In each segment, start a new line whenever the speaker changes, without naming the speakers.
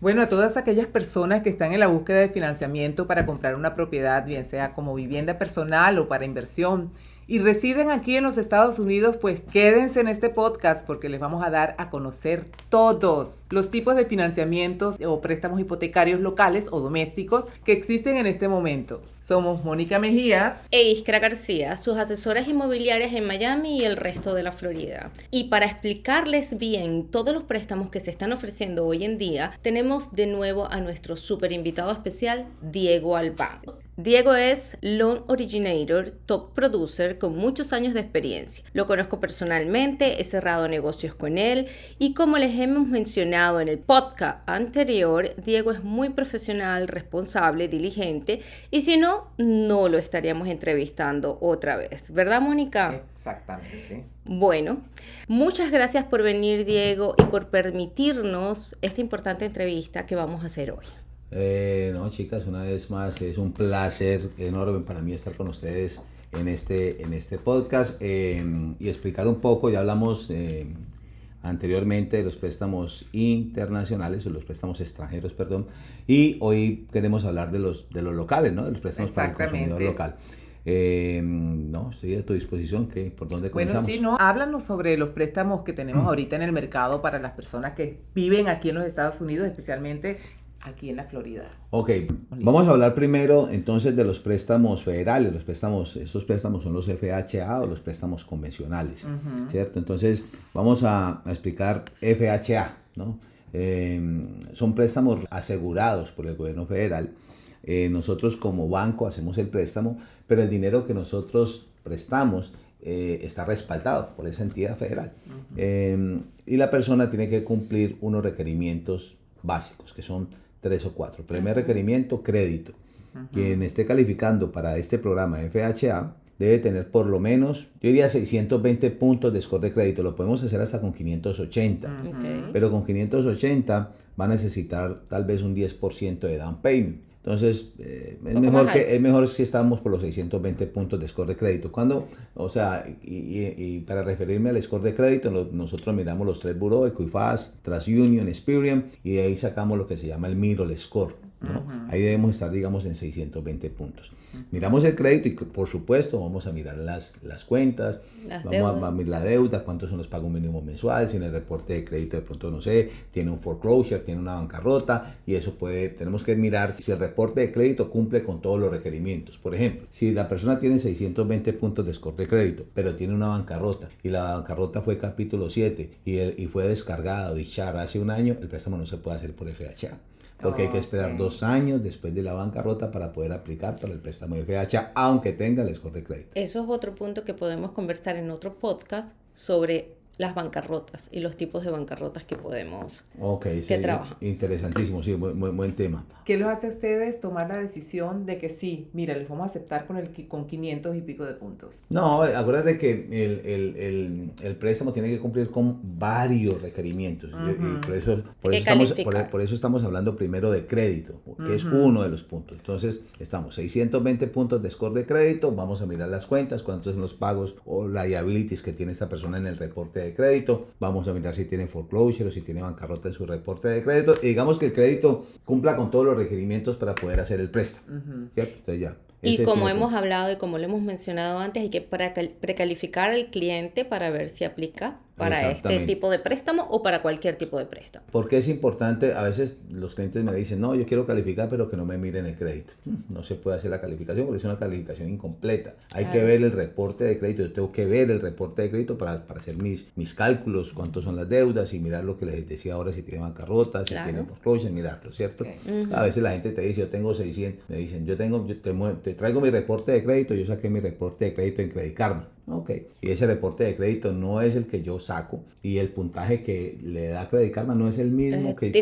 Bueno, a todas aquellas personas que están en la búsqueda de financiamiento para comprar una propiedad, bien sea como vivienda personal o para inversión, y residen aquí en los Estados Unidos, pues quédense en este podcast porque les vamos a dar a conocer todos los tipos de financiamientos o préstamos hipotecarios locales o domésticos que existen en este momento. Somos Mónica Mejías
e Iskra García, sus asesoras inmobiliarias en Miami y el resto de la Florida. Y para explicarles bien todos los préstamos que se están ofreciendo hoy en día, tenemos de nuevo a nuestro super invitado especial, Diego Albán. Diego es Loan Originator, Top Producer con muchos años de experiencia. Lo conozco personalmente, he cerrado negocios con él y como les hemos mencionado en el podcast anterior, Diego es muy profesional, responsable, diligente y si no, no lo estaríamos entrevistando otra vez. ¿Verdad, Mónica?
Exactamente.
Bueno, muchas gracias por venir, Diego, y por permitirnos esta importante entrevista que vamos a hacer hoy.
No, chicas, una vez más es un placer enorme para mí estar con ustedes en este podcast y explicar un poco. Ya hablamos anteriormente de los préstamos internacionales o los préstamos extranjeros, perdón, y hoy queremos hablar de los locales, ¿no? De los préstamos para el consumidor local. No, estoy a tu disposición. ¿Por dónde comenzamos?
Bueno, sí, no, háblanos sobre los préstamos que tenemos ahorita en el mercado para las personas que viven aquí en los Estados Unidos, especialmente aquí en la Florida.
Ok, vamos a hablar primero entonces de los préstamos federales. Estos préstamos son los FHA o los préstamos convencionales, ¿cierto? Entonces vamos a explicar FHA, ¿no? Son préstamos asegurados por el gobierno federal. Nosotros como banco hacemos el préstamo, pero el dinero que nosotros prestamos está respaldado por esa entidad federal. Y la persona tiene que cumplir unos requerimientos básicos, que son 3 o 4. Primer requerimiento, crédito. Quien esté calificando para este programa FHA debe tener por lo menos, yo diría 620 puntos de score de crédito. Lo podemos hacer hasta con 580. Pero con 580 va a necesitar tal vez un 10% de down payment. Entonces, es mejor si estamos por los 620 puntos de score de crédito. Y para referirme al score de crédito, nosotros miramos los 3 bureaus, Equifax, TransUnion, Experian, y de ahí sacamos lo que se llama el middle score, ¿no? Ahí debemos estar, digamos, en 620 puntos. Miramos el crédito y, por supuesto, vamos a mirar las cuentas, vamos a mirar la deuda, cuántos son los pagos mínimos mensuales, si en el reporte de crédito de pronto, no sé, tiene un foreclosure, tiene una bancarrota, y eso tenemos que mirar si el reporte de crédito cumple con todos los requerimientos. Por ejemplo, si la persona tiene 620 puntos de score de crédito, pero tiene una bancarrota, y la bancarrota fue capítulo 7, y fue descargada o discharged hace un año, el préstamo no se puede hacer por FHA. Porque hay que esperar 2 años después de la bancarrota para poder aplicar para el préstamo de FHA, aunque tenga el score de crédito.
Eso es otro punto que podemos conversar en otro podcast sobre las bancarrotas y los tipos de bancarrotas que podemos trabajar.
Interesantísimo, sí, buen tema.
¿Qué los hace a ustedes tomar la decisión de que sí, mira, les vamos a aceptar con 500 y pico de puntos?
No, acuérdate que el préstamo tiene que cumplir con varios requerimientos. Y por eso estamos hablando primero de crédito, que es uno de los puntos. Entonces, estamos 620 puntos de score de crédito, vamos a mirar las cuentas, cuántos son los pagos o liabilities que tiene esta persona en el reporte de crédito, vamos a mirar si tiene foreclosure o si tiene bancarrota en su reporte de crédito, y digamos que el crédito cumpla con todos los requerimientos para poder hacer el préstamo, ¿cierto? Entonces ya.
Y como hemos hablado y como lo hemos mencionado antes, hay que precalificar al cliente para ver si aplica para este tipo de préstamo o para cualquier tipo de préstamo.
Porque es importante, a veces los clientes me dicen, no, yo quiero calificar, pero que no me miren el crédito. No se puede hacer la calificación porque es una calificación incompleta. Hay que ver el reporte de crédito, yo tengo que ver el reporte de crédito para hacer mis cálculos, cuántos son las deudas y mirar lo que les decía ahora, si tiene bancarrota, si tiene foreclosure, mirarlo, ¿cierto? A veces la gente te dice, yo tengo 600, me dicen, te traigo mi reporte de crédito, yo saqué mi reporte de crédito en Credit Karma. Ok, y ese reporte de crédito no es el que yo saco y el puntaje que le da Credit Karma no es el mismo, es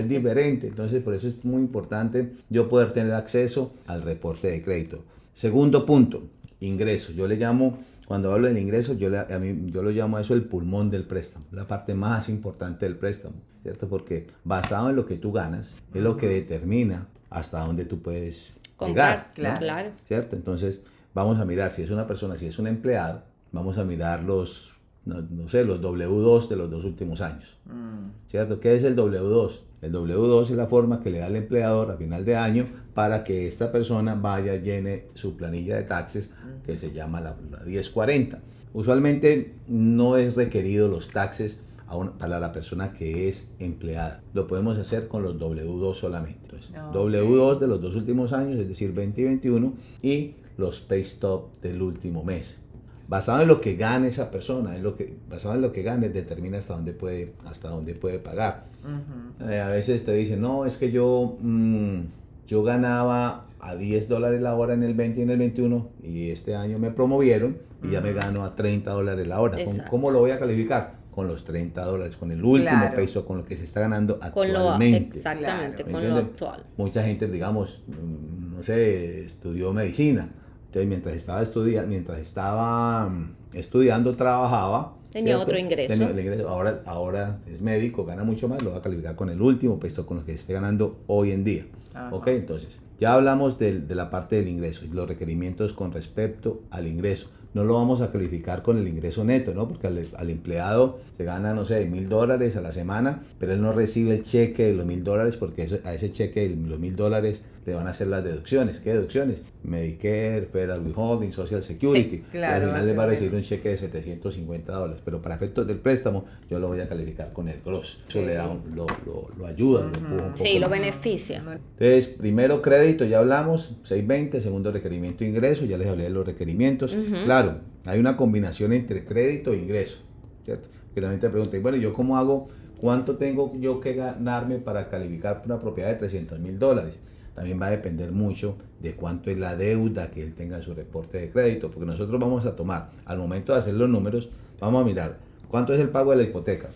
diferente. Entonces, por eso es muy importante yo poder tener acceso al reporte de crédito. Segundo punto, ingresos. Yo le llamo, cuando hablo del ingreso, yo lo llamo a eso el pulmón del préstamo, la parte más importante del préstamo, ¿cierto? Porque basado en lo que tú ganas, es lo que determina hasta dónde tú puedes llegar, ¿no?
Claro.
¿Cierto? Entonces, vamos a mirar si es una persona, si es un empleado, vamos a mirar los W2 de los 2 últimos años, ¿cierto? ¿Qué es el W2? El W2 es la forma que le da el empleador a final de año para que esta persona vaya, llene su planilla de taxes, que se llama la 1040. Usualmente no es requerido los taxes para la persona que es empleada. Lo podemos hacer con los W2 solamente. Entonces, W2 de los 2 últimos años, es decir, 20 y 21, y los pay stub del último mes. Basado en lo que gane esa persona, basado en lo que gane, determina hasta dónde puede pagar. A veces te dicen, no, es que yo ganaba a $10 la hora en el 20 y en el 21 y este año me promovieron y ya me gano a $30 la hora. ¿Cómo lo voy a calificar? Con los $30, con el último peso, con lo que se está ganando actualmente.
Exactamente, con lo actual.
Mucha gente, digamos, no sé, estudió medicina. Entonces, mientras estaba estudiando, trabajaba.
Tenía otro ingreso.
Ahora es médico, gana mucho más, lo va a calificar con el último peso, con lo que esté ganando hoy en día. ¿Ok? Entonces, ya hablamos de la parte del ingreso y los requerimientos con respecto al ingreso. No lo vamos a calificar con el ingreso neto, ¿no? Porque al empleado se gana, no sé, $1,000 a la semana, pero él no recibe el cheque de los $1,000 porque a ese cheque de los $1,000 le van a hacer las deducciones. ¿Qué deducciones? Medicare, Federal Withholding, Social Security.
Sí, claro,
y al final le va a recibir un cheque de $750. Pero para efectos del préstamo, yo lo voy a calificar con el gross. Eso le da lo ayuda, lo empuja un poco.
Sí, lo
más.
beneficia.
Entonces, primero crédito, ya hablamos, 620. Segundo requerimiento ingreso, ya les hablé de los requerimientos. Claro, hay una combinación entre crédito e ingreso, ¿cierto? Que también te preguntan, bueno, ¿yo cómo hago? ¿Cuánto tengo yo que ganarme para calificar una propiedad de $300,000? También va a depender mucho de cuánto es la deuda que él tenga en su reporte de crédito, porque nosotros vamos a tomar, al momento de hacer los números, vamos a mirar cuánto es el pago de la hipoteca.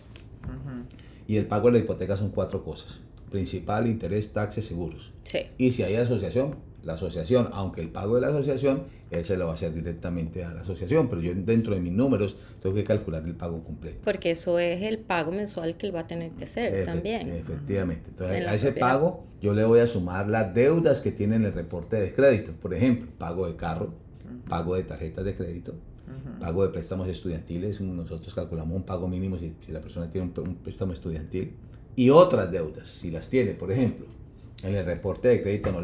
Y el pago de la hipoteca son 4 cosas: principal, interés, taxes, seguros.
Sí.
Y si hay asociación, la asociación, aunque el pago de la asociación, él se lo va a hacer directamente a la asociación, pero yo dentro de mis números tengo que calcular el pago completo.
Porque eso es el pago mensual que él va a tener que hacer también.
Efectivamente. Entonces, a ese pago yo le voy a sumar las deudas que tiene en el reporte de crédito. Por ejemplo, pago de carro, pago de tarjetas de crédito, pago de préstamos estudiantiles. Nosotros calculamos un pago mínimo si la persona tiene un préstamo estudiantil. Y otras deudas, si las tiene. Por ejemplo, en el reporte de crédito no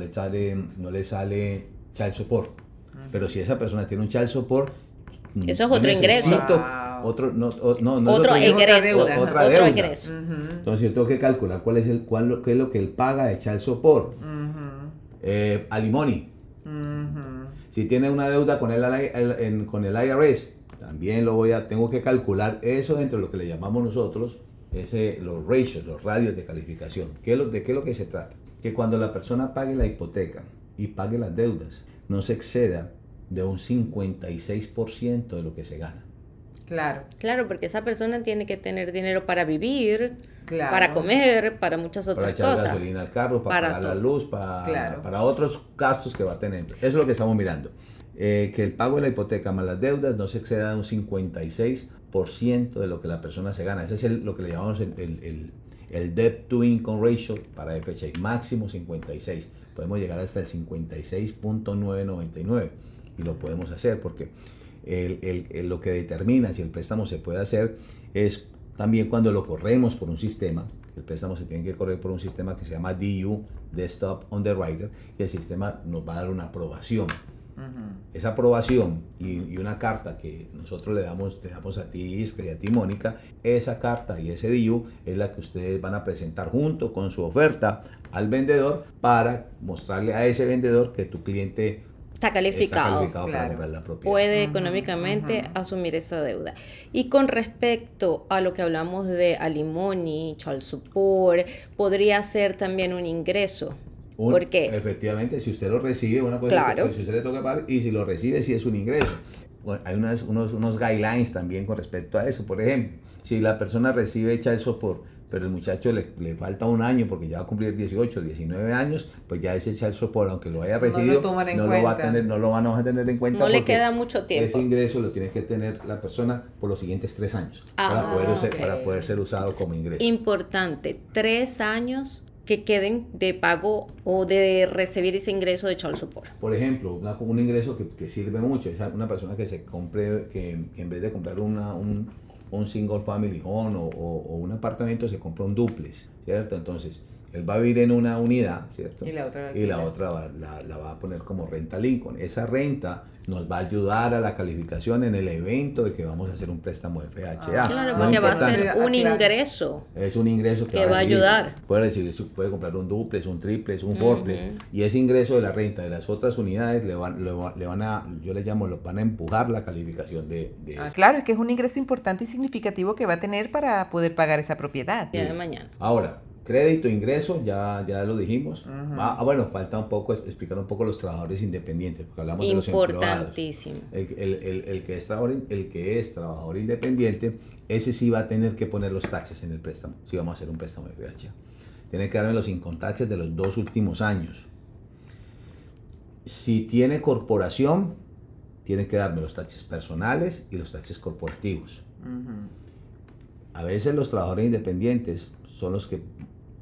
le sale child support. Pero si esa persona tiene un child support,
eso es otro ingreso.
Otro
ingreso.
Otra deuda. Entonces yo tengo que calcular qué es lo que él paga de child support. Alimony. Si tiene una deuda con el IRS, también tengo que calcular eso dentro de lo que le llamamos nosotros los ratios, los radios de calificación. ¿De qué es lo que se trata? Que cuando la persona pague la hipoteca y pague las deudas, no se exceda de un 56% de lo que se gana.
Claro, porque esa persona tiene que tener dinero para vivir, para comer, para muchas otras cosas.
Para echar gasolina al carro, para pagar la luz, para otros gastos que va a tener. Eso es lo que estamos mirando. Que el pago de la hipoteca más las deudas no se exceda de un 56% de lo que la persona se gana. Ese es lo que le llamamos el debt to income ratio para FHA, máximo 56. Podemos llegar hasta el 56.999 y lo podemos hacer porque lo que determina si el préstamo se puede hacer es también cuando lo corremos por un sistema. El préstamo se tiene que correr por un sistema que se llama DU, Desktop Underwriter, y el sistema nos va a dar una aprobación. Esa aprobación y una carta que nosotros le damos a ti, Iskra, y a ti, Mónica, esa carta y ese DU es la que ustedes van a presentar junto con su oferta al vendedor para mostrarle a ese vendedor que tu cliente
está calificado
para comprar la propiedad.
Puede económicamente asumir esa deuda. Y con respecto a lo que hablamos de alimony, child support, podría ser también un ingreso. ¿Por qué?
Efectivamente, si usted lo recibe, una cosa si usted le toca pagar, y si lo recibe, sí es un ingreso. Bueno, hay unos guidelines también con respecto a eso. Por ejemplo, si la persona recibe child support, pero el muchacho le falta un año porque ya va a cumplir 18, 19 años, pues ya ese child support, aunque lo haya recibido, no lo vamos a tener en cuenta.
No le queda mucho tiempo.
Ese ingreso lo tiene que tener la persona por los siguientes 3 años para poder ser usado como ingreso.
Importante, 3 años que queden de pago o de recibir ese ingreso de child support.
Por ejemplo, un ingreso que sirve mucho es una persona que en vez de comprar un single family home o un apartamento, se compra un duplex, ¿cierto? Entonces, Él va a vivir en una unidad, ¿cierto?
Y la otra
la va a poner como renta Lincoln. Esa renta nos va a ayudar a la calificación en el evento de que vamos a hacer un préstamo FHA.
Claro,
Muy
porque va a
importante.
ser un ingreso.
Es un ingreso
que va a
recibir.
ayudar.
Puede recibir, puede comprar un duplex, un triplex, un fourplex, y ese ingreso de la renta de las otras unidades le van a, yo le llamo, van a empujar la calificación de
Claro, es que es un ingreso importante y significativo que va a tener para poder pagar esa propiedad.
Día de mañana.
Ahora, crédito, ingreso, ya lo dijimos. Bueno, falta un poco explicar un poco los trabajadores independientes, porque hablamos de los empleados.
Importantísimo.
El que es trabajador independiente, ese sí va a tener que poner los taxes en el préstamo, si vamos a hacer un préstamo de FHA. Tiene que darme los income taxes de los 2 últimos años. Si tiene corporación, tiene que darme los taxes personales y los taxes corporativos. A veces los trabajadores independientes son los que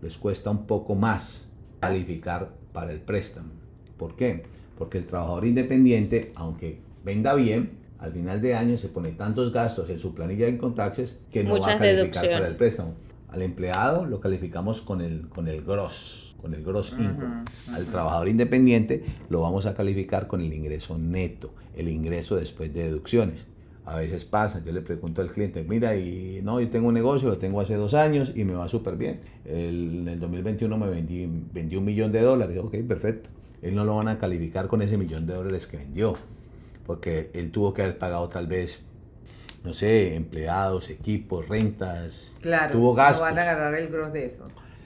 les cuesta un poco más calificar para el préstamo. ¿Por qué? Porque el trabajador independiente, aunque venda bien, al final de año se pone tantos gastos en su planilla de income taxes que no va a calificar para el préstamo. Al empleado lo calificamos con el gross income. Al trabajador independiente lo vamos a calificar con el ingreso neto, el ingreso después de deducciones. A veces pasa, yo le pregunto al cliente, mira, yo tengo un negocio, lo tengo hace 2 años y me va súper bien. En el 2021 me vendí $1 millón. Ok, perfecto. Él no lo van a calificar con ese $1 millón que vendió, porque él tuvo que haber pagado tal vez, no sé, empleados, equipos, rentas.
Claro,
tuvo gastos.
no van a agarrar el gross de eso.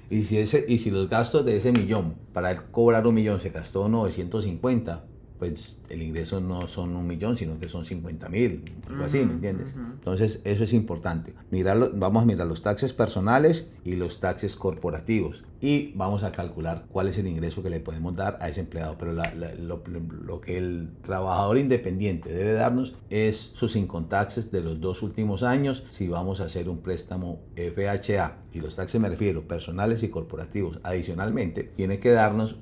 Y si los gastos de ese $1 millón, para él cobrar $1 millón se gastó 950, pues el ingreso no son $1 millón, sino que son 50,000, algo así, ¿me entiendes? Entonces, eso es importante. Vamos a mirar los taxes personales y los taxes corporativos. Y vamos a calcular cuál es el ingreso que le podemos dar a ese empleado. Pero lo que el trabajador independiente debe darnos es sus income taxes de los 2 últimos años si vamos a hacer un préstamo FHA. Y los taxes me refiero personales y corporativos. Adicionalmente, tiene que darnos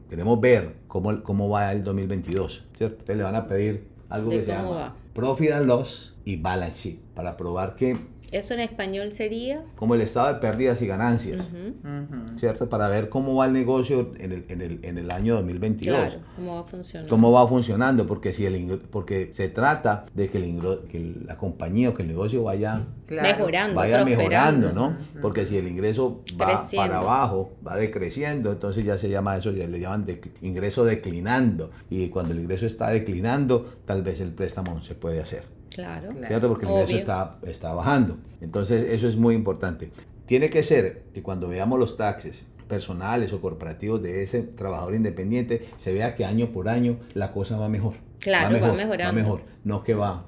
queremos ver cómo va el 2022, ¿cierto? Entonces le van a pedir algo que se llama Profit and Loss y Balance Sheet para probar que...
¿Eso en español sería?
Como el estado de pérdidas y ganancias, ¿cierto? Para ver cómo va el negocio en el año 2022.
Claro, cómo va funcionando.
Cómo va funcionando, porque se trata de que la compañía o que el negocio vaya mejorando, ¿no? Porque si el ingreso va para abajo, va decreciendo, entonces ya se llama eso, ya le llaman ingreso declinando. Y cuando el ingreso está declinando, tal vez el préstamo no se puede hacer.
Claro.
¿Cierto? Porque el ingreso está bajando. Entonces, eso es muy importante. Tiene que ser que cuando veamos los taxes personales o corporativos de ese trabajador independiente, se vea que año por año la cosa va mejor.
Claro, va mejorando.
Va mejor, no que va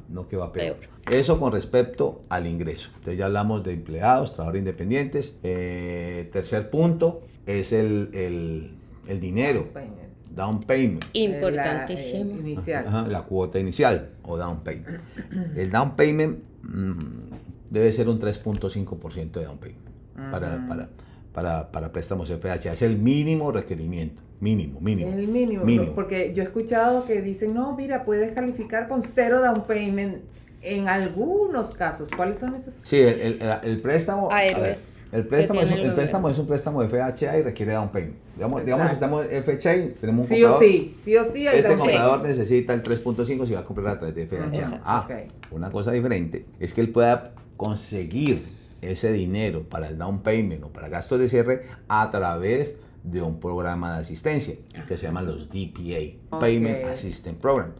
peor. Eso con respecto al ingreso. Entonces, ya hablamos de empleados, trabajadores independientes. Tercer punto es el dinero. Down payment.
Importantísimo.
Inicial.
La cuota inicial o down payment. El down payment debe ser un 3.5% de down payment para préstamos FHA. Es el mínimo requerimiento. Mínimo.
El mínimo. Porque yo he escuchado que dicen, no, mira, puedes calificar con 0 down payment en algunos casos. ¿Cuáles son esos?
Sí, el préstamo... El préstamo es un préstamo de FHA y requiere down payment. Digamos si estamos en FHA, tenemos un comprador. Sí o sí. Este comprador necesita el 3.5 si va a comprar a través de FHA. Una cosa diferente es que él pueda conseguir ese dinero para el down payment o para gastos de cierre a través de un programa de asistencia que se llama los DPA, Payment Assistance Program.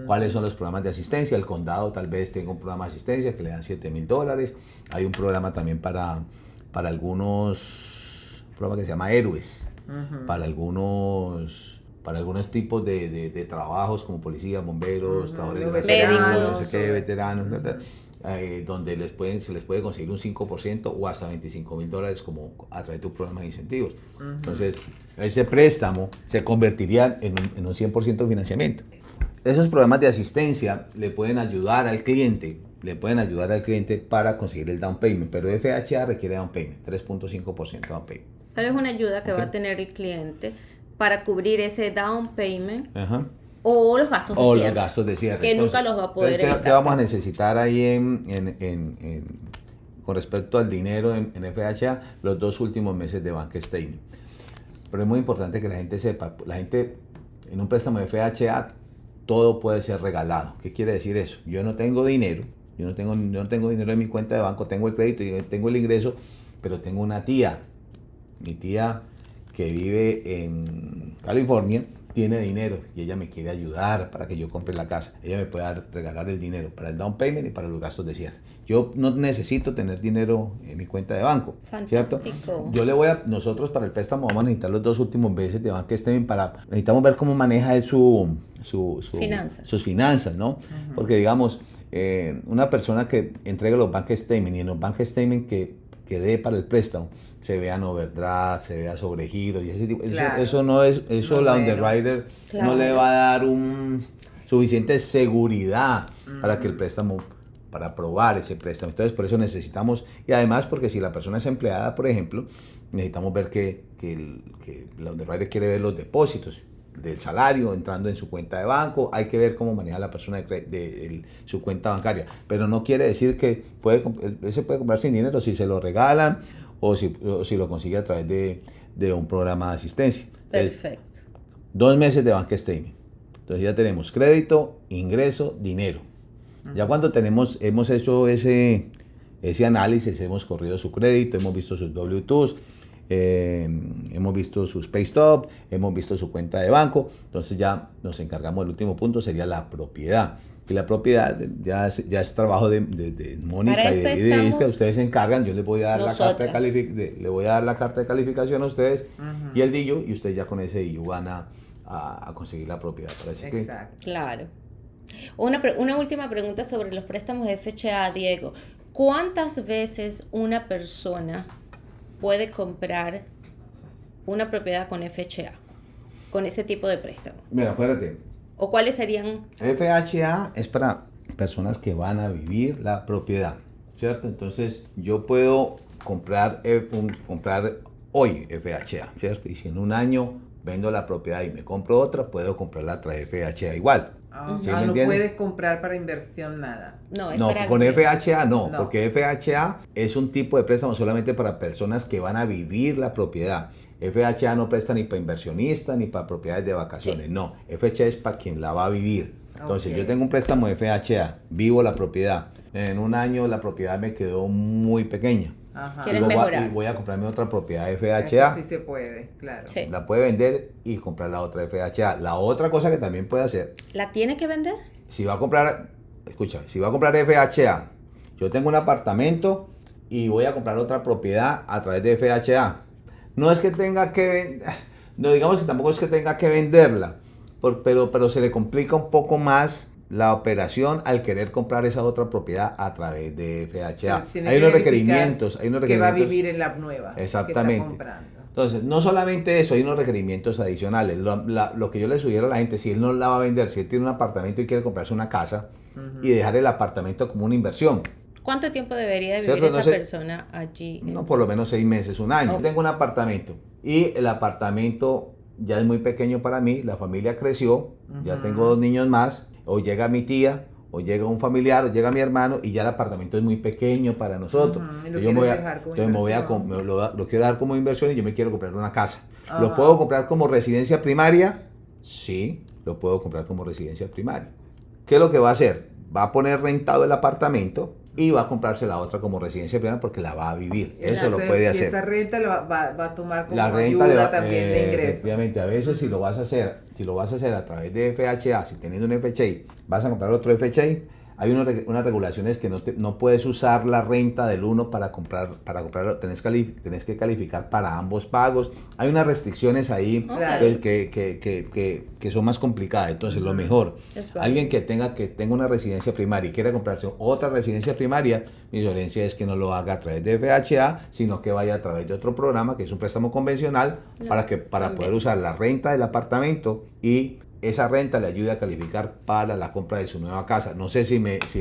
¿Cuáles son los programas de asistencia? El condado tal vez tenga un programa de asistencia que le dan $7,000. Hay un programa también para algunos, un programa que se llama Héroes, para algunos tipos de trabajos como policías, bomberos, trabajadores veteranos, donde se les puede conseguir un 5% o hasta $25,000 como a través de un programa de incentivos. Entonces, ese préstamo se convertiría en un 100% de financiamiento. Esos programas de asistencia le pueden ayudar al cliente para conseguir el down payment, pero FHA requiere down payment, 3.5% down payment.
Pero es una ayuda que va a tener el cliente para cubrir ese down payment o los gastos de cierre. Que entonces, nunca los va a poder evitar.
¿Qué vamos a necesitar ahí con respecto al dinero en FHA, los 2 últimos meses de bank statement. Pero es muy importante que la gente sepa, la gente en un préstamo de FHA, todo puede ser regalado. ¿Qué quiere decir eso? Yo no tengo dinero, yo no tengo dinero en mi cuenta de banco, tengo el crédito y tengo el ingreso, pero tengo una tía, mi tía que vive en California, tiene dinero y ella me quiere ayudar para que yo compre la casa. Ella me puede regalar el dinero para el down payment y para los gastos de cierre. Yo no necesito tener dinero en mi cuenta de banco, ¿cierto? Yo nosotros para el préstamo vamos a necesitar los 2 últimos meses de bank statement necesitamos ver cómo maneja él sus finanzas, ¿no? Uh-huh. Porque digamos, una persona que entregue los bank statement y en los bank statement que dé para el préstamo, se vean overdraft, se vea sobregiro y ese tipo. Claro. Eso la underwriter no le va a dar suficiente seguridad para que el préstamo, para aprobar ese préstamo. Entonces por eso necesitamos, y además porque si la persona es empleada, por ejemplo, necesitamos ver que la underwriter quiere ver los depósitos del salario entrando en su cuenta de banco. Hay que ver cómo maneja la persona su cuenta bancaria, pero no quiere decir que se puede comprar sin dinero si se lo regalan o si lo consigue a través de un programa de asistencia.
Perfecto.
2 meses de bank statement. Entonces ya tenemos crédito, ingreso, dinero. Uh-huh. Ya cuando hemos hecho ese análisis, hemos corrido su crédito, hemos visto sus W2s, hemos visto sus pay stop, hemos visto su cuenta de banco, entonces ya nos encargamos del último punto, sería la propiedad. Y la propiedad ya es trabajo de Mónica y de Ista. Ustedes se encargan, yo les voy a dar la carta de calificación a ustedes, uh-huh, y el DIU, y ustedes ya con ese DIU van a conseguir la propiedad para ese cliente.
Claro. Una última pregunta sobre los préstamos FHA, Diego. ¿Cuántas veces una persona puede comprar una propiedad con FHA, con ese tipo de préstamo?
Mira, acuérdate.
¿O cuáles serían?
FHA es para personas que van a vivir la propiedad, ¿cierto? Entonces yo puedo comprar hoy FHA, ¿cierto? Y si en un año vendo la propiedad y me compro otra, puedo comprarla a través de FHA igual.
¿Sí no puedes comprar para inversión nada?
No, con FHA no, porque FHA es un tipo de préstamo solamente para personas que van a vivir la propiedad. FHA no presta ni para inversionistas ni para propiedades de vacaciones, sí. No, FHA es para quien la va a vivir. Entonces, yo tengo un préstamo de FHA, vivo la propiedad. En un año la propiedad me quedó muy pequeña.
¿Quieres mejorar?
Y voy a comprarme otra propiedad de FHA.
Eso sí se puede, claro.
Sí. La puede vender y comprar la otra de FHA. La otra cosa que también puede hacer.
¿La tiene que vender?
Si va a comprar FHA, yo tengo un apartamento y voy a comprar otra propiedad a través de FHA. No es que tenga que, no digamos que tampoco es que tenga que venderla, pero se le complica un poco más la operación al querer comprar esa otra propiedad a través de FHA. Hay unos requerimientos.
Que va a vivir en la nueva.
Exactamente. Que está comprando. Entonces, no solamente eso, hay unos requerimientos adicionales. Lo que yo le sugiero a la gente, si él no la va a vender, si él tiene un apartamento y quiere comprarse una casa, uh-huh, y dejar el apartamento como una inversión.
¿Cuánto tiempo debería de vivir esa persona allí?
No, por lo menos 6 meses, un año. Okay. Tengo un apartamento y el apartamento ya es muy pequeño para mí, la familia creció, uh-huh, ya tengo 2 niños más, o llega mi tía, o llega un familiar, o llega mi hermano, y ya el apartamento es muy pequeño para nosotros.
Uh-huh,
yo lo quiero dejar como inversión y yo me quiero comprar una casa. Uh-huh. ¿Lo puedo comprar como residencia primaria? Sí, lo puedo comprar como residencia primaria. ¿Qué es lo que va a hacer? Va a poner rentado el apartamento y va a comprarse la otra como residencia primaria porque la va a vivir. Eso lo puede hacer.
Esa renta va a tomar como ayuda también de ingreso.
Efectivamente, a veces si lo vas a hacer a través de FHA, si teniendo un FHA, vas a comprar otro FHA, hay unas regulaciones que no puedes usar la renta del uno para comprarlo, tenés que calificar para ambos pagos. Hay unas restricciones ahí, okay, que son más complicadas. Entonces, lo mejor, alguien que tenga una residencia primaria y quiera comprarse otra residencia primaria, mi sugerencia es que no lo haga a través de FHA, sino que vaya a través de otro programa, que es un préstamo convencional, para poder usar la renta del apartamento y esa renta le ayuda a calificar para la compra de su nueva casa. No sé si me hice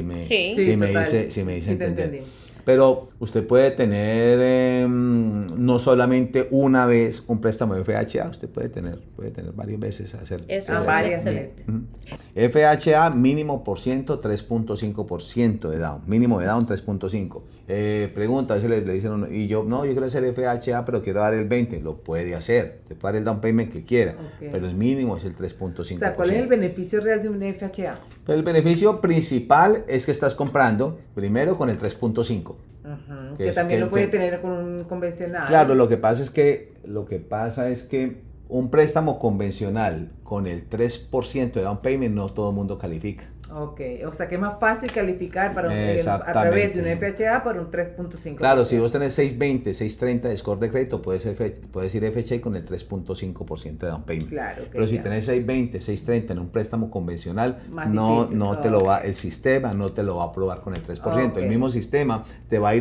entender. Pero usted puede tener no solamente una vez un préstamo de FHA, usted puede tener varias veces hacer.
Eso es
varias.
excelente.
FHA mínimo por ciento 3.5% de down, mínimo de down 3.5. Pregunta, a veces le dicen uno, y yo quiero hacer FHA pero quiero dar el 20, lo puede hacer, se puede dar el down payment que quiera, pero el mínimo es el 3.5%.
O sea, ¿cuál es el beneficio real de un FHA?
Pero el beneficio principal es que estás comprando primero con el 3.5.
Que también lo puede tener con un convencional.
Claro, lo que pasa es que un préstamo convencional con el 3% de down payment no todo el mundo califica.
Ok, o sea que es más fácil calificar para a través de un FHA por un 3.5%.
Claro, si vos tenés 620, 630 de score de crédito, puedes ir FHA con el 3.5% de down payment.
Claro,
pero si tenés 620, 630 en un préstamo convencional,
difícil,
el sistema no te lo va a aprobar con el 3%. El mismo sistema te va a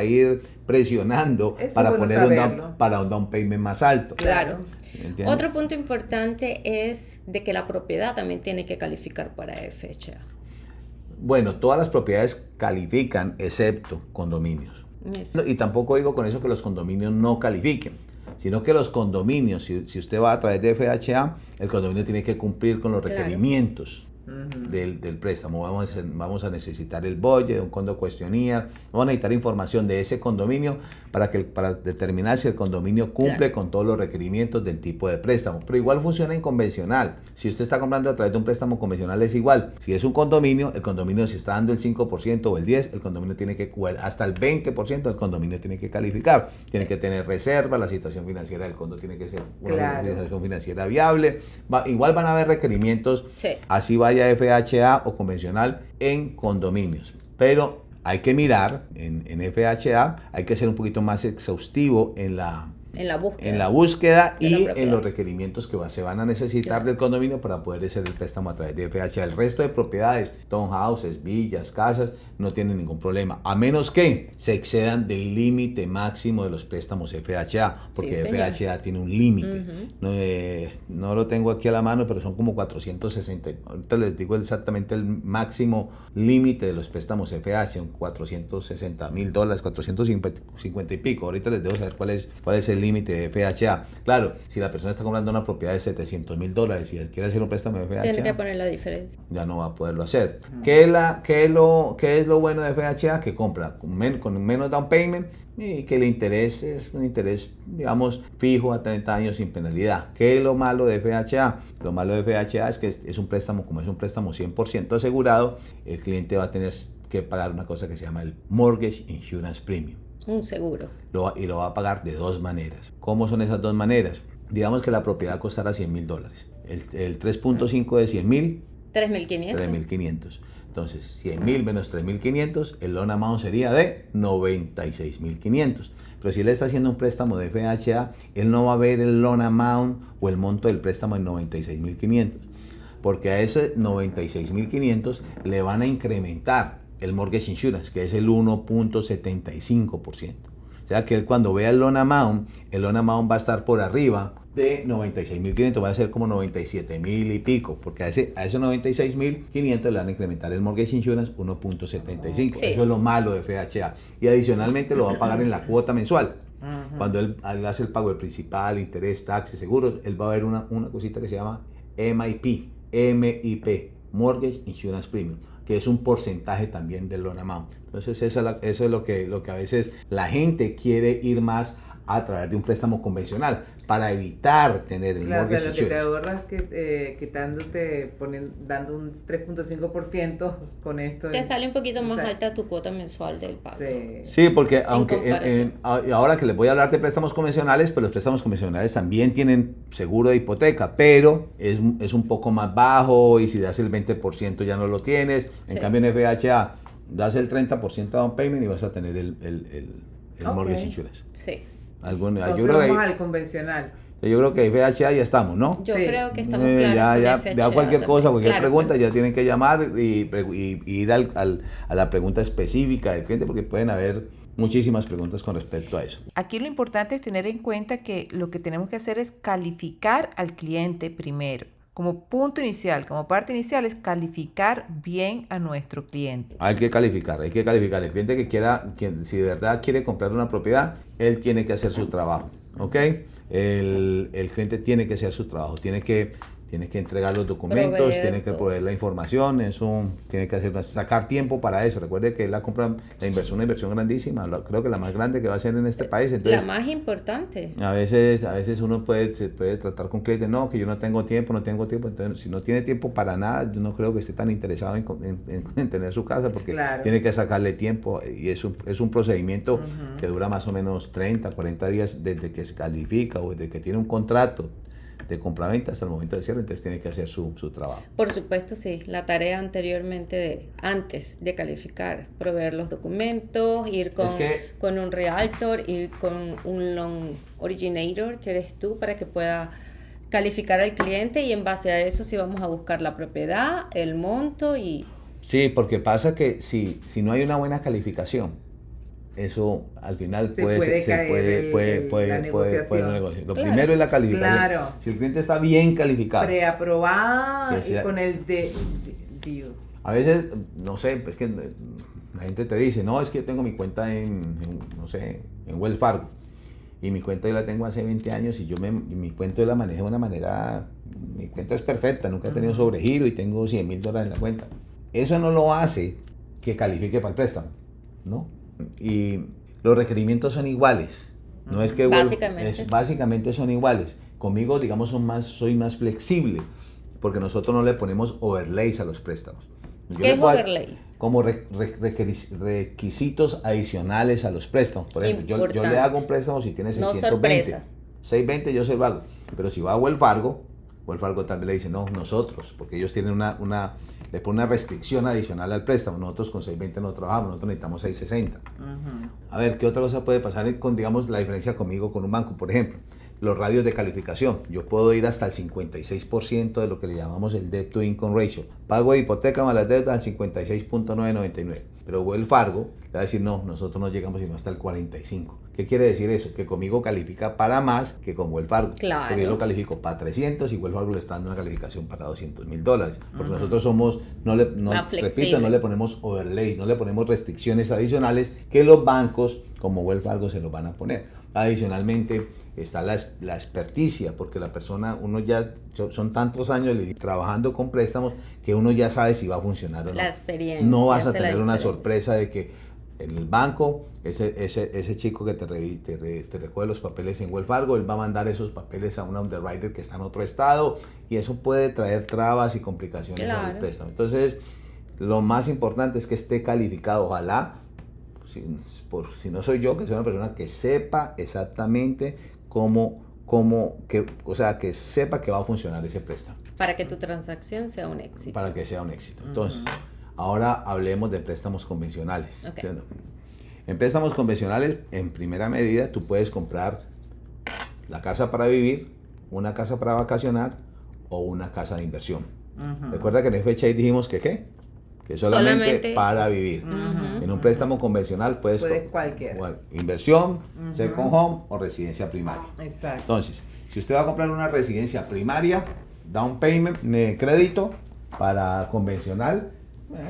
ir presionando para para un down payment más alto.
Claro.
¿Entiendes?
Otro punto importante es de que la propiedad también tiene que calificar para FHA.
Bueno, todas las propiedades califican excepto condominios. Eso. Y tampoco digo con eso que los condominios no califiquen, sino que los condominios, si usted va a través de FHA, el condominio tiene que cumplir con los requerimientos del préstamo. Vamos a necesitar el budget, un condo questionnaire, vamos a necesitar información de ese condominio para determinar si el condominio cumple con todos los requerimientos del tipo de préstamo. Pero igual funciona en convencional. Si usted está comprando a través de un préstamo convencional es igual. Si es un condominio, el condominio si está dando el 5% o el 10%, el condominio tiene que hasta el 20% el condominio tiene que calificar. Tiene que tener reserva, la situación financiera del condo tiene que ser una situación financiera viable. Igual van a haber requerimientos, así vaya FHA o convencional en condominios. Pero hay que mirar en FHA, hay que ser un poquito más exhaustivo en la búsqueda y en los requerimientos que se van a necesitar del condominio para poder hacer el préstamo a través de FHA. El resto de propiedades, townhouses, villas, casas, no tienen ningún problema, a menos que se excedan del límite máximo de los préstamos FHA, porque FHA tiene un límite. No lo tengo aquí a la mano, pero son como 460. Ahorita les digo exactamente el máximo límite de los préstamos FHA, son $460,000, $450 y pico. Ahorita les debo saber cuál es el límite de FHA. Claro, si la persona está comprando una propiedad de $700,000 y quiere hacer un préstamo de FHA,
tiene que poner la diferencia.
Ya no va a poderlo hacer. ¿Qué es lo bueno de FHA? Que compra con menos down payment y que el interés es un interés, digamos, fijo a 30 años sin penalidad. ¿Qué es lo malo de FHA? Lo malo de FHA es que es un préstamo, como es un préstamo 100% asegurado, el cliente va a tener que pagar una cosa que se llama el Mortgage Insurance Premium.
Un seguro.
Y lo va a pagar de dos maneras. ¿Cómo son esas dos maneras? Digamos que la propiedad costará $100,000. El 3.5 de 100,000, 3.500. Entonces, 100,000 menos 3.500, el loan amount sería de 96.500. Pero si él está haciendo un préstamo de FHA, él no va a ver el loan amount o el monto del préstamo en 96.500. Porque a ese 96.500 le van a incrementar el mortgage insurance, que es el 1.75%. O sea que él cuando vea el loan amount va a estar por arriba de 96.500, va a ser como 97,000 y pico, porque a esos 96.500 le van a incrementar el mortgage insurance 1.75. Eso es lo malo de FHA. Y adicionalmente lo va a pagar en la cuota mensual. Cuando él hace el pago del principal, interés, taxes, seguros, él va a ver una cosita que se llama MIP, Mortgage Insurance Premium, que es un porcentaje también del loan amount. Entonces eso es lo que a veces la gente quiere ir más a través de un préstamo convencional para evitar tener el mortgage insurance.
Claro, te ahorras dando un 3.5% con esto.
Te sale un poquito más alta tu cuota mensual del pago.
Sí, porque aunque ahora que les voy a hablar de préstamos convencionales, pues los préstamos convencionales también tienen seguro de hipoteca, pero es un poco más bajo y si das el 20% ya no lo tienes. En cambio en FHA das el 30% de down payment y vas a tener el mortgage insurance.
Sí.
Entonces vamos al convencional.
Yo creo que FHA ya estamos, ¿no?
Yo creo que estamos claros
ya cualquier
también.
cosa, cualquier pregunta, ya tienen que llamar y ir a la pregunta específica del cliente, porque pueden haber muchísimas preguntas con respecto a eso.
Aquí lo importante es tener en cuenta que lo que tenemos que hacer es calificar al cliente primero. como punto inicial, como parte inicial, es calificar bien a nuestro cliente.
Hay que calificar. El cliente si de verdad quiere comprar una propiedad, él tiene que hacer su trabajo, ¿ok? El cliente tiene que hacer su trabajo, tiene que entregar los documentos, tiene que proveer la información, tiene que sacar tiempo para eso. Recuerde que la inversión es una inversión grandísima, creo que la más grande que va a ser en este país. Entonces,
la más importante.
A veces uno se puede tratar con clientes, no, que yo no tengo tiempo. Entonces, si no tiene tiempo para nada, yo no creo que esté tan interesado en tener su casa, porque
claro,
tiene que sacarle tiempo, y es un procedimiento que dura más o menos 30, 40 días desde que se califica o desde que tiene un contrato de compraventa hasta el momento del cierre. Entonces tiene que hacer su trabajo.
Por supuesto, sí. La tarea antes de calificar, proveer los documentos, ir con un realtor, ir con un loan originator, que eres tú, para que pueda calificar al cliente, y en base a eso sí vamos a buscar la propiedad, el monto y...
Sí, porque pasa que si no hay una buena calificación, eso al final puede
la negociación.
Lo primero es la calificación.
Claro.
Si el cliente está bien calificado.
Preaprobada y con el
A veces, no sé, es que la gente te dice, no, es que yo tengo mi cuenta en Wells Fargo. Y mi cuenta yo la tengo hace 20 años y mi cuenta yo la manejo de una manera, mi cuenta es perfecta, nunca he tenido sobregiro y tengo $100,000 en la cuenta. Eso no lo hace que califique para el préstamo, ¿no? Y los requerimientos son iguales. No es que básicamente son iguales. Conmigo, digamos, soy más flexible, porque nosotros no le ponemos overlays a los préstamos.
¿Qué es overlay?
Como requisitos adicionales a los préstamos. Por ejemplo, yo le hago un préstamo si tiene 620. 620 yo se lo hago. Pero si va a Wells Fargo también le dice, no, nosotros, porque ellos tienen le ponen una restricción adicional al préstamo. Nosotros con 620 no trabajamos, nosotros necesitamos 660. A ver, ¿qué otra cosa puede pasar con, digamos, la diferencia conmigo con un banco? Por ejemplo, los radios de calificación. Yo puedo ir hasta el 56% de lo que le llamamos el debt to income ratio. Pago de hipoteca más las deudas al 56.999. Pero Wells Fargo le va a decir, no, nosotros no llegamos sino hasta el 45%. ¿Qué quiere decir eso? Que conmigo califica para más que con Wells Fargo.
Claro.
Porque yo lo califico para 300 y Wells Fargo le está dando una calificación para $200,000. Porque nosotros somos, no le ponemos overlay, no le ponemos restricciones adicionales que los bancos como Wells Fargo se los van a poner. Adicionalmente está la experticia, porque la persona, uno ya son tantos años trabajando con préstamos que uno ya sabe si va a funcionar o no.
La experiencia.
No vas a tener una sorpresa de que en el banco, ese chico que te recoge los papeles en Wells Fargo, él va a mandar esos papeles a un underwriter que está en otro estado, y eso puede traer trabas y complicaciones al préstamo. Entonces, lo más importante es que esté calificado. Ojalá, si no soy yo, que soy una persona que sepa exactamente que sepa que va a funcionar ese préstamo.
Para que tu transacción sea un éxito.
Para que sea un éxito. Entonces, ahora hablemos de préstamos convencionales.
Okay.
En préstamos convencionales, en primera medida, tú puedes comprar la casa para vivir, una casa para vacacionar o una casa de inversión. Recuerda que en FHA dijimos que solamente para vivir. En un préstamo convencional puedes
cualquiera.
Inversión, second home o residencia primaria.
Exacto.
Entonces, si usted va a comprar una residencia primaria, down payment, crédito para convencional,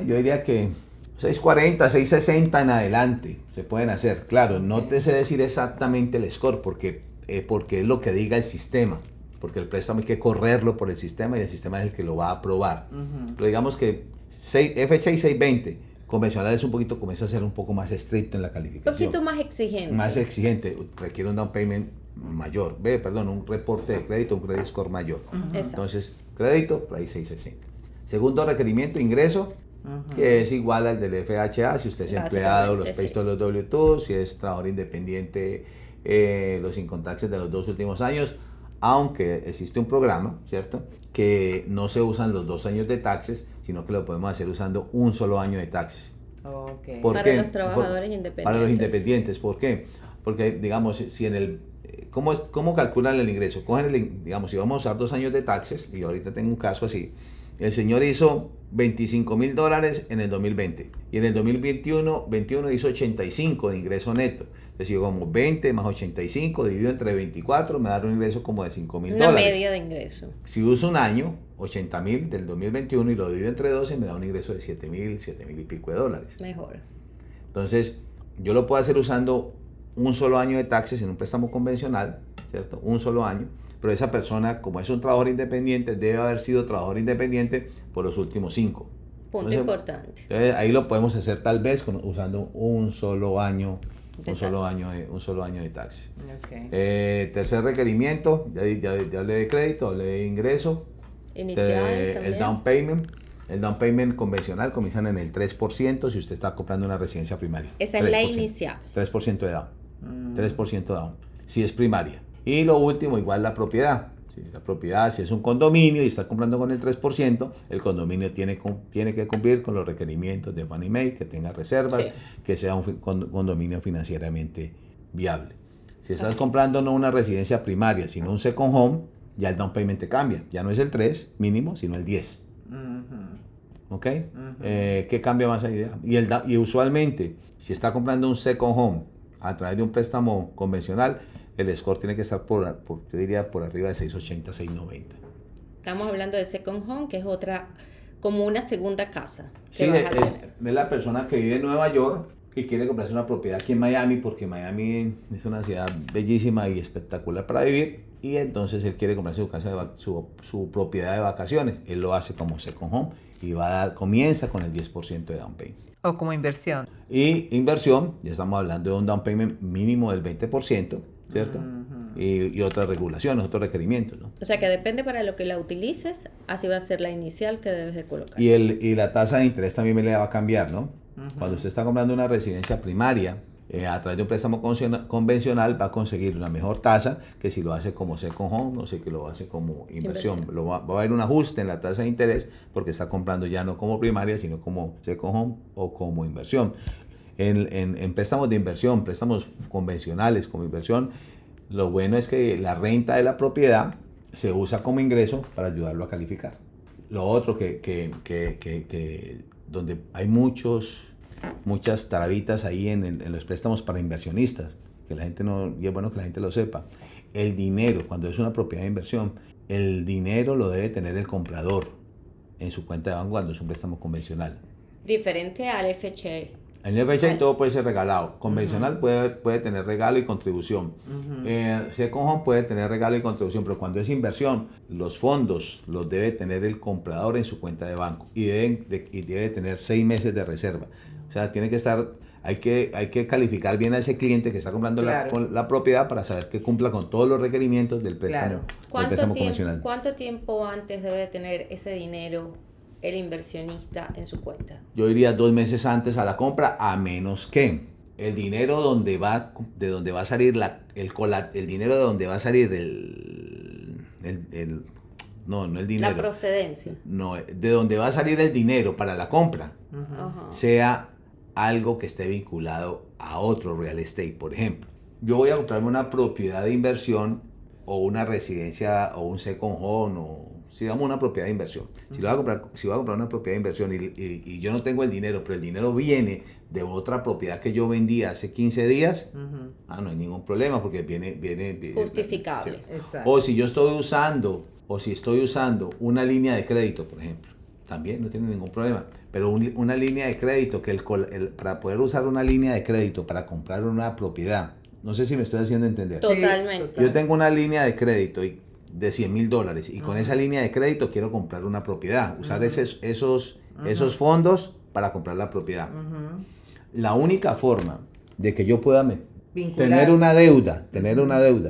yo diría que 640, 660 en adelante se pueden hacer. Claro, no te sé decir exactamente el score porque es lo que diga el sistema. Porque el préstamo hay que correrlo por el sistema y el sistema es el que lo va a aprobar. Pero digamos que FHA 620, convencional es comienza a ser un poco más estricto en la calificación.
Un poquito más exigente.
Más exigente, requiere un down payment mayor. Un reporte de crédito, un credit score mayor. Entonces, crédito, por ahí 660. Segundo requerimiento, ingreso, que es igual al del FHA, si usted es empleado, los payos, los W2, si es trabajador independiente, los income taxes de los 2 últimos años, aunque existe un programa, ¿cierto?, que no se usan los 2 años de taxes, sino que lo podemos hacer usando un solo año de taxes.
Okay.
Para los trabajadores independientes.
Para los independientes, ¿por qué? Porque, digamos, si ¿cómo calculan el ingreso? Digamos, si vamos a usar 2 años de taxes, y ahorita tengo un caso así, el señor hizo $25,000 en el 2020 y en el 2021 hizo 85 de ingreso neto. Entonces, yo como 20 más 85 dividido entre 24 me da un ingreso como de $5,000.
Una media de ingreso.
Si uso un año, $80,000 del 2021 y lo divido entre 12, me da un ingreso de $7,000 y pico de dólares.
Mejor.
Entonces, yo lo puedo hacer usando un solo año de taxes en un préstamo convencional, ¿cierto? Un solo año. Pero esa persona, como es un trabajador independiente, debe haber sido trabajador independiente por los últimos 5.
Punto importante.
Entonces, ahí lo podemos hacer tal vez usando un solo año un solo año de taxes.
Okay.
Tercer requerimiento, ya hablé de crédito, hablé de ingreso.
Inicial también.
El down payment. El down payment convencional comienzan en el 3% si usted está comprando una residencia primaria.
Esa es la inicial.
3% de down. 3% de down. Si es primaria. Y lo último, igual la propiedad. La propiedad, si es un condominio y está comprando con el 3%, el condominio tiene que cumplir con los requerimientos de Fannie Mae, que tenga reservas, sí, que sea un condominio financieramente viable. Si estás comprando no una residencia primaria, sino un second home, ya el down payment te cambia. Ya no es el 3 mínimo, sino el 10. ¿Ok? ¿Qué cambia más ahí? Y usualmente, si está comprando un second home a través de un préstamo convencional, el score tiene que estar yo diría por arriba de 680, 690.
Estamos hablando de second home, que es otra, como una segunda casa.
Sí, es la persona que vive en Nueva York y quiere comprarse una propiedad aquí en Miami, porque Miami es una ciudad bellísima y espectacular para vivir, y entonces él quiere comprarse su casa su propiedad de vacaciones. Él lo hace como second home y comienza con el 10% de down payment.
O como inversión.
Y inversión, ya estamos hablando de un down payment mínimo del 20%, ¿cierto? Y otras regulaciones, otros requerimientos, ¿no?
O sea que depende para lo que la utilices, así va a ser la inicial que debes de colocar.
Y la tasa de interés también le va a cambiar, ¿no? Cuando usted está comprando una residencia primaria, a través de un préstamo convencional va a conseguir una mejor tasa que si lo hace como second home, no sé, que lo hace como inversión. Va a haber un ajuste en la tasa de interés porque está comprando ya no como primaria, sino como second home o como inversión. En préstamos de inversión, préstamos convencionales como inversión, lo bueno es que la renta de la propiedad se usa como ingreso para ayudarlo a calificar. Lo otro que donde hay muchas trabitas ahí en los préstamos para inversionistas, y es bueno que la gente lo sepa. El dinero, cuando es una propiedad de inversión, el dinero lo debe tener el comprador en su cuenta de banco cuando es un préstamo convencional.
Diferente al FHA.
En el FHA todo puede ser regalado. Convencional puede tener regalo y contribución. Second home puede tener regalo y contribución, pero cuando es inversión, los fondos los debe tener el comprador en su cuenta de banco y debe tener 6 meses de reserva. O sea, hay que calificar bien a ese cliente que está comprando la propiedad para saber que cumpla con todos los requerimientos del préstamo, convencional.
¿Cuánto tiempo antes debe de tener ese dinero el inversionista en su cuenta?
Yo diría 2 meses antes a la compra, a menos que el dinero de donde va a salir el dinero de donde va a salir no el dinero.
La procedencia.
No, de donde va a salir el dinero para la compra, sea algo que esté vinculado a otro real estate. Por ejemplo, yo voy a comprarme una propiedad de inversión o una residencia o un second home o digamos una propiedad de inversión. Si voy a comprar una propiedad de inversión y yo no tengo el dinero, pero el dinero viene de otra propiedad que yo vendí hace 15 días, no hay ningún problema porque viene
justificable.
Sí. O si estoy usando una línea de crédito, por ejemplo, también no tiene ningún problema. Pero una línea de crédito, para poder usar una línea de crédito para comprar una propiedad, no sé si me estoy haciendo entender.
Totalmente.
Yo tengo una línea de crédito de $100,000 y con esa línea de crédito quiero comprar una propiedad, usar esos fondos para comprar la propiedad. La única forma de que yo pueda tener una deuda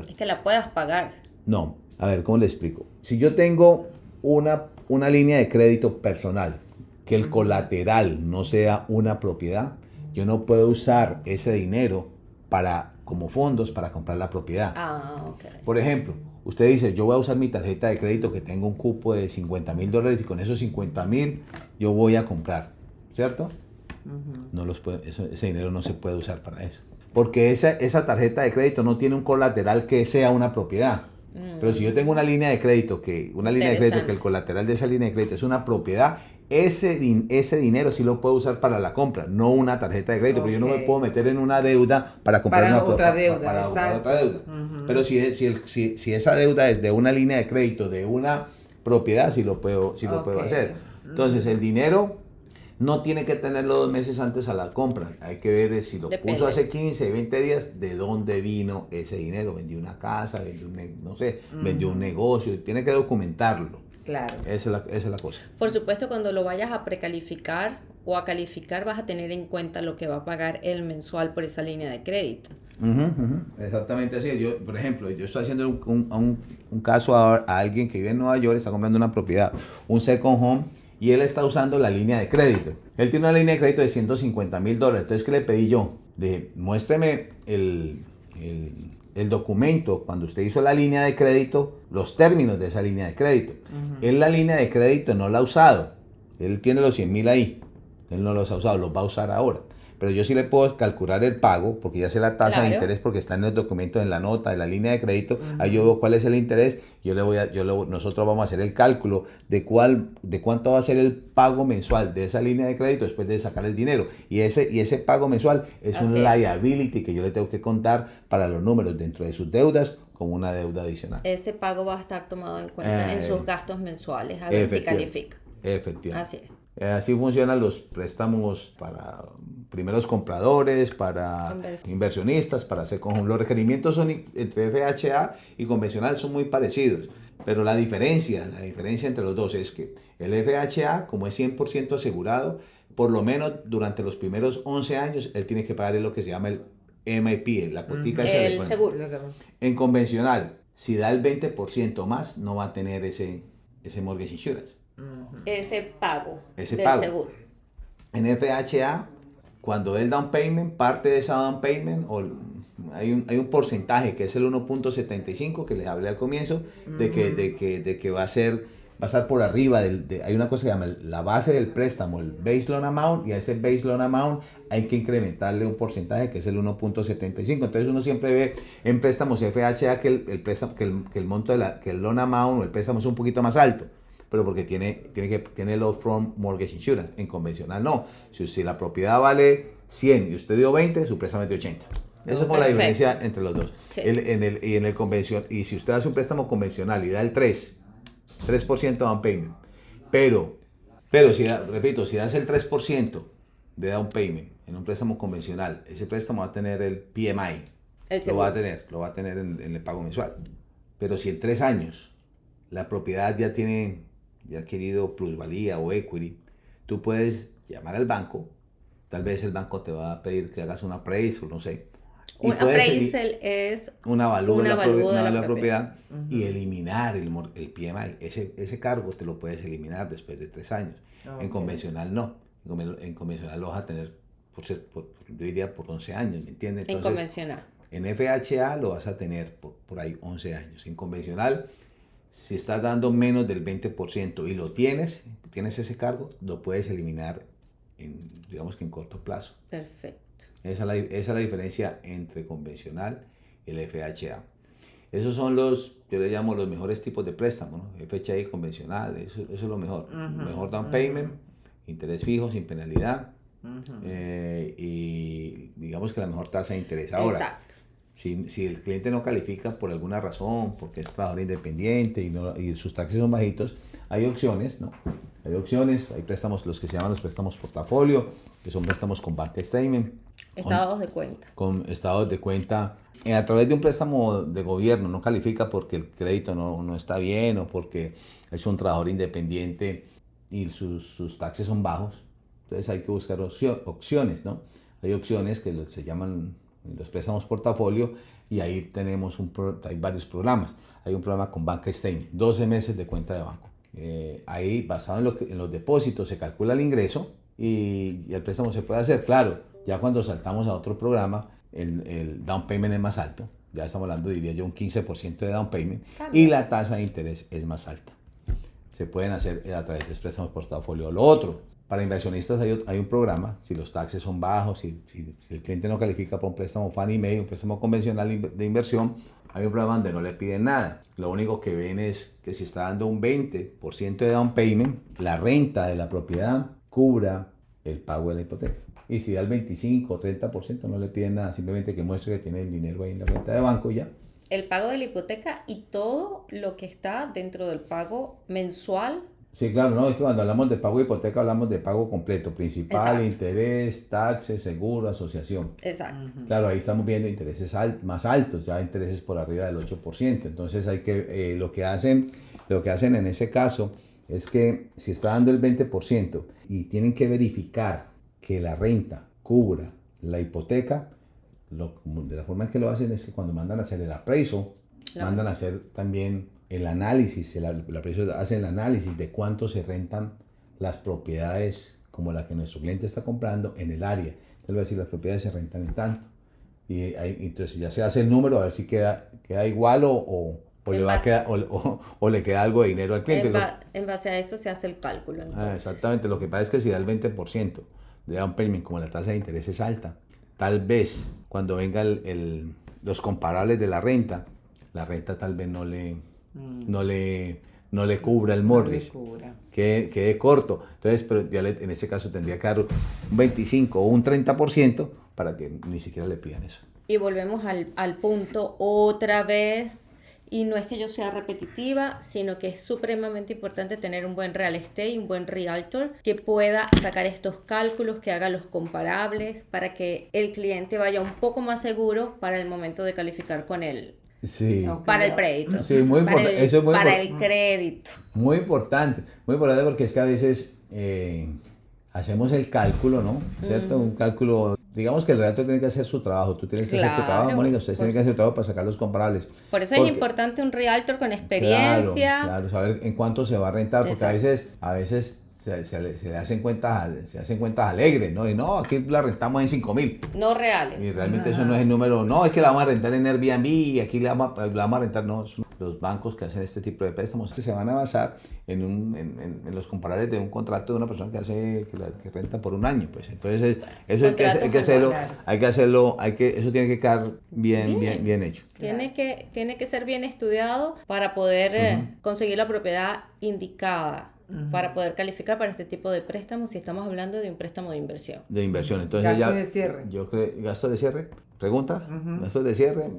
es que la puedas pagar.
No, a ver, ¿cómo le explico? Si yo tengo una línea de crédito personal, que el colateral no sea una propiedad, yo no puedo usar ese dinero como fondos para comprar la propiedad.
Okay.
Por ejemplo, usted dice, yo voy a usar mi tarjeta de crédito que tengo un cupo de $50,000 y con esos $50,000 yo voy a comprar, ¿cierto? Ese dinero no se puede usar para eso. Porque esa tarjeta de crédito no tiene un colateral que sea una propiedad. Pero si yo tengo una línea de crédito que el colateral de esa línea de crédito es una propiedad, ese dinero sí lo puedo usar para la compra, no una tarjeta de crédito, porque yo no me puedo meter en una deuda para comprar otra deuda. Pero si esa deuda es de una línea de crédito, de una propiedad sí lo puedo hacer. Entonces, el dinero no tiene que tenerlo 2 meses antes a la compra. Hay que ver si lo puso hace 15, 20 días, de dónde vino ese dinero. Vendió una casa, vendió vendió un negocio. Tiene que documentarlo.
Claro.
Esa es la cosa.
Por supuesto, cuando lo vayas a precalificar o a calificar, vas a tener en cuenta lo que va a pagar el mensual por esa línea de crédito.
Exactamente así. Yo, por ejemplo, yo estoy haciendo un caso a alguien que vive en Nueva York, está comprando una propiedad, un second home, y él está usando la línea de crédito. Él tiene una línea de crédito de $150,000. Entonces, ¿qué le pedí yo? Muéstreme el documento cuando usted hizo la línea de crédito, los términos de esa línea de crédito. Él la línea de crédito no la ha usado. Él tiene los 100,000 ahí. Él no los ha usado, los va a usar ahora. Pero yo sí le puedo calcular el pago, porque ya sé la tasa de interés, porque está en el documento, en la nota, en la línea de crédito. Ahí yo veo cuál es el interés. Nosotros vamos a hacer el cálculo de cuánto va a ser el pago mensual de esa línea de crédito después de sacar el dinero. Y ese pago mensual es un liability que yo le tengo que contar para los números dentro de sus deudas como una deuda adicional.
Ese pago va a estar tomado en cuenta en sus gastos mensuales, a ver si califica.
Efectivamente.
Así es.
Así funcionan los préstamos para primeros compradores, para inversionistas, para hacer con los requerimientos son entre FHA y convencional son muy parecidos, pero la diferencia entre los dos es que el FHA, como es 100% asegurado, por lo menos durante los primeros 11 años él tiene que pagar lo que se llama el MIP, la cuotica
el seguro.
En convencional, si da el 20% más, no va a tener ese mortgage insurance.
Ese pago del seguro.
En FHA, cuando el down payment, parte de esa down payment, hay un porcentaje que es el 1.75 que les hablé al comienzo, de que va a estar por arriba hay una cosa que se llama la base del préstamo, el base loan amount, y a ese base loan amount hay que incrementarle un porcentaje que es el 1.75. Entonces uno siempre ve en préstamos FHA que el monto que el loan amount o el préstamo es un poquito más alto, pero porque tiene el upfront mortgage insurance. En convencional no. Si la propiedad vale 100 y usted dio 20, su préstamo es de 80. Esa es por la diferencia entre los dos. Sí. Y si usted hace un préstamo convencional y da el 3% down payment, pero si das el 3% de down payment en un préstamo convencional, ese préstamo va a tener el PMI. Lo va a tener en el pago mensual. Pero si en 3 años la propiedad ya ha adquirido plusvalía o equity, tú puedes llamar al banco, tal vez el banco te va a pedir que hagas un appraisal, no sé.
Un appraisal es
un avalúo de la propiedad y eliminar el PMI. Ese cargo te lo puedes eliminar después de 3 años. En convencional no. En convencional lo vas a tener, yo diría, por 11 años, ¿me entiendes?
En convencional.
En FHA lo vas a tener por ahí 11 años. En convencional, si estás dando menos del 20% y lo tienes ese cargo, lo puedes eliminar digamos que en corto plazo.
Perfecto.
Esa es la diferencia entre convencional y el FHA. Esos son yo le llamo los mejores tipos de préstamos, ¿no? FHA y convencional, eso es lo mejor. Mejor down payment, interés fijo, sin penalidad, y digamos que la mejor tasa de interés. Ahora,
exacto.
Si el cliente no califica por alguna razón, porque es trabajador independiente y sus taxes son bajitos, hay opciones, ¿no? Hay préstamos, los que se llaman los préstamos portafolio, que son préstamos con bank statement.
Estados de cuenta. Con
estados de cuenta. A través de un préstamo de gobierno no califica porque el crédito no está bien o porque es un trabajador independiente y sus taxes son bajos. Entonces hay que buscar opciones, ¿no? Hay opciones que se llaman los préstamos portafolio y ahí hay varios programas. Hay un programa con bank statement, 12 meses de cuenta de banco. Ahí, basado en los depósitos, se calcula el ingreso y el préstamo se puede hacer. Claro, ya cuando saltamos a otro programa, el down payment es más alto. Ya estamos hablando, diría yo, un 15% de down payment. Y la tasa de interés es más alta. Se pueden hacer a través de préstamos portafolio. Lo otro, para inversionistas hay un programa, si los taxes son bajos, si el cliente no califica para un préstamo Fannie Mae, un préstamo convencional de inversión, hay un programa donde no le piden nada. Lo único que ven es que si está dando un 20% de down payment, la renta de la propiedad cubra el pago de la hipoteca. Y si da el 25 o 30%, no le piden nada, simplemente que muestre que tiene el dinero ahí en la cuenta de banco y ya.
El pago de la hipoteca y todo lo que está dentro del pago mensual.
Sí, claro, no, es que cuando hablamos de pago de hipoteca hablamos de pago completo, principal,
Exacto.
interés, taxes, seguro, asociación.
Exacto.
Claro, ahí estamos viendo intereses más altos, ya intereses por arriba del 8%. Entonces hay que, lo que hacen en ese caso es que si está dando el 20% y tienen que verificar que la renta cubra la hipoteca, de la forma en que lo hacen es que cuando mandan a hacer el appraisal, mandan a hacer también el análisis, el appraisal hace el análisis de cuánto se rentan las propiedades como la que nuestro cliente está comprando en el área. Entonces va a decir, las propiedades se rentan en tanto. Y entonces ya se hace el número a ver si queda igual o le va a quedar, o le queda algo de dinero al cliente.
En base a eso se hace el cálculo.
Exactamente, lo que pasa es que si da el 20% de down payment, como la tasa de interés es alta, tal vez cuando venga los comparables de la renta tal vez no le cubra el mortgage, quede corto. Entonces, pero ya en ese caso tendría que dar un 25 o un 30% para que ni siquiera le pidan eso.
Y volvemos al punto otra vez. Y no es que yo sea repetitiva, sino que es supremamente importante tener un buen real estate, un buen realtor que pueda sacar estos cálculos, que haga los comparables para que el cliente vaya un poco más seguro para el momento de calificar con él.
Sí.
Para el crédito.
Sí, muy importante. Eso es muy
para el crédito.
Muy importante porque es que a veces hacemos el cálculo, ¿no? ¿Cierto? Un cálculo, digamos que el realtor tiene que hacer su trabajo, tú tienes que hacer tu trabajo, Mónica, ustedes tienen que hacer su trabajo para sacar los comparables.
Por eso es importante un realtor con experiencia.
Claro, saber en cuánto se va a rentar, porque a veces se le hacen cuentas alegres, ¿no? Y no, aquí la rentamos en 5,000.
No reales.
Y realmente eso no es el número, no, es que la vamos a rentar en Airbnb y aquí la vamos a rentar, no. Los bancos que hacen este tipo de préstamos se van a basar en los comparables de un contrato de una persona que renta por un año, pues. Entonces, eso hay que hacerlo, eso tiene que quedar bien hecho.
Tiene que ser bien estudiado para poder conseguir la propiedad indicada. Para poder calificar para este tipo de préstamos si estamos hablando de un préstamo de inversión.
De inversión, entonces
gastos de cierre.
¿Gastos de cierre? ¿Pregunta? ¿Gastos de cierre?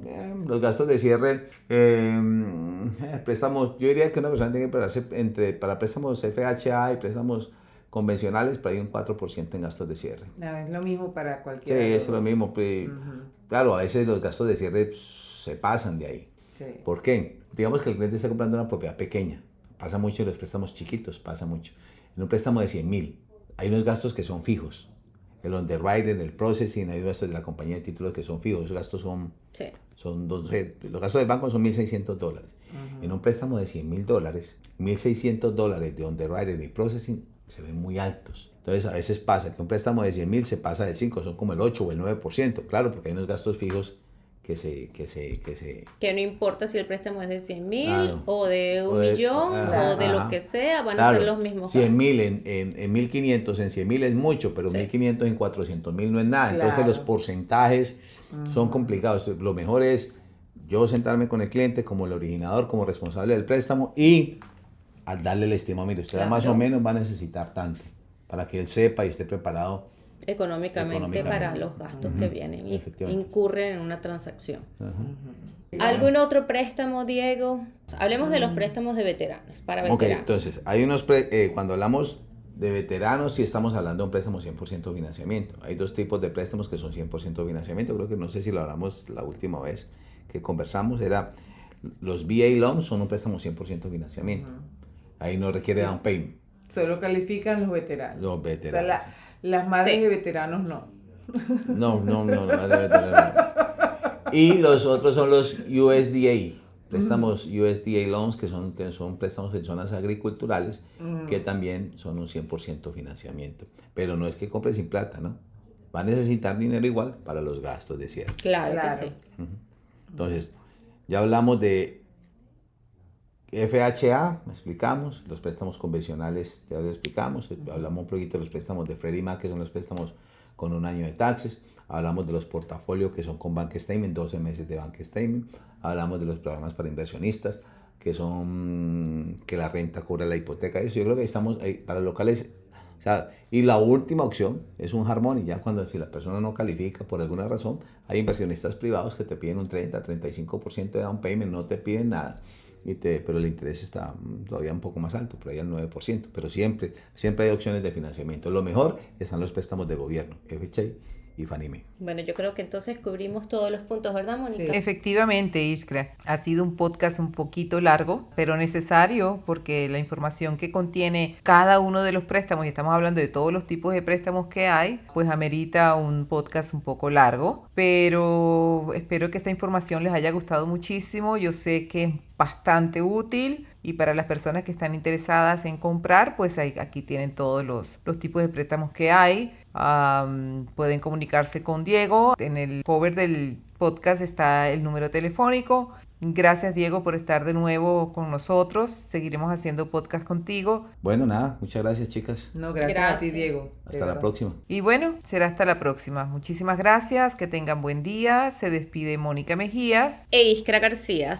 Los gastos de cierre, préstamos, yo diría que una persona tiene que prepararse para préstamos FHA y préstamos convencionales, para ir un 4% en gastos de cierre.
No, es lo mismo para cualquiera.
Sí, es lo mismo. Claro, a veces los gastos de cierre se pasan de ahí.
Sí.
¿Por qué? Digamos que el cliente está comprando una propiedad pequeña. Pasa mucho en los préstamos chiquitos, pasa mucho. En un préstamo de 100,000, hay unos gastos que son fijos. El underwriting, el processing, hay gastos de la compañía de títulos que son fijos. Esos gastos los gastos del banco son $1,600. En un préstamo de $100,000, $1,600 de underwriting y processing se ven muy altos. Entonces a veces pasa que un préstamo de 100,000 se pasa del 5, son como el 8 o el 9%. Claro, porque hay unos gastos fijos que
no importa si el préstamo es de 100,000
claro,
o de un millón o de lo que sea, van a ser los mismos.
100,000 en 1,500 en 100,000 es mucho, pero 1,500 en 400,000 no es nada. Claro. Entonces los porcentajes son complicados. Lo mejor es yo sentarme con el cliente como el originador, como responsable del préstamo y a darle el estimado. Mire, usted más o menos va a necesitar tanto para que él sepa y esté preparado
económicamente para los gastos que vienen y incurren en una transacción. ¿Algún otro préstamo, Diego? Hablemos de los préstamos de veteranos, para veteranos.
Ok, entonces, hay unos cuando hablamos de veteranos, sí estamos hablando de un préstamo 100% financiamiento. Hay dos tipos de préstamos que son 100% financiamiento. Creo que no sé si lo hablamos la última vez que conversamos. Los VA loans son un préstamo 100% financiamiento. Ahí no requiere down payment.
Solo califican los veteranos.
Los veteranos.
O sea, las madres de veteranos no.
No, madres de veteranos no. Y los otros son los USDA, préstamos USDA loans, que son préstamos en zonas agriculturales, que también son un 100% financiamiento. Pero no es que compre sin plata, ¿no? Va a necesitar dinero igual para los gastos de cierre.
Claro. Que sí.
Entonces, ya hablamos de FHA, explicamos, los préstamos convencionales ya lo explicamos, hablamos un poquito de los préstamos de Freddie Mac, que son los préstamos con un año de taxes, hablamos de los portafolios que son con bank statement, 12 meses de bank statement, hablamos de los programas para inversionistas, que son que la renta cubre la hipoteca, eso yo creo que estamos ahí, para locales O sea, y la última opción es un hard money, ya cuando si la persona no califica por alguna razón, hay inversionistas privados que te piden un 30-35% de down payment, no te piden nada, pero el interés está todavía un poco más alto, por ahí al 9%, pero siempre hay opciones de financiamiento. Lo mejor están los préstamos de gobierno, FHA y Fannie Mae.
Bueno, yo creo que entonces cubrimos todos los puntos, ¿verdad, Mónica?
Sí. Efectivamente, Iskra, ha sido un podcast un poquito largo, pero necesario porque la información que contiene cada uno de los préstamos, y estamos hablando de todos los tipos de préstamos que hay, pues amerita un podcast un poco largo, pero espero que esta información les haya gustado muchísimo. Yo sé que es bastante útil y para las personas que están interesadas en comprar, pues aquí tienen todos los tipos de préstamos que hay. Pueden comunicarse con Diego. En el cover del podcast está el número telefónico. Gracias, Diego, por estar de nuevo con nosotros. Seguiremos haciendo podcast contigo.
Bueno, nada, muchas gracias, chicas.
No, gracias a ti, Diego.
Hasta la próxima.
Y bueno, será hasta la próxima. Muchísimas gracias, que tengan buen día. Se despide Mónica Mejías
E Iskra García.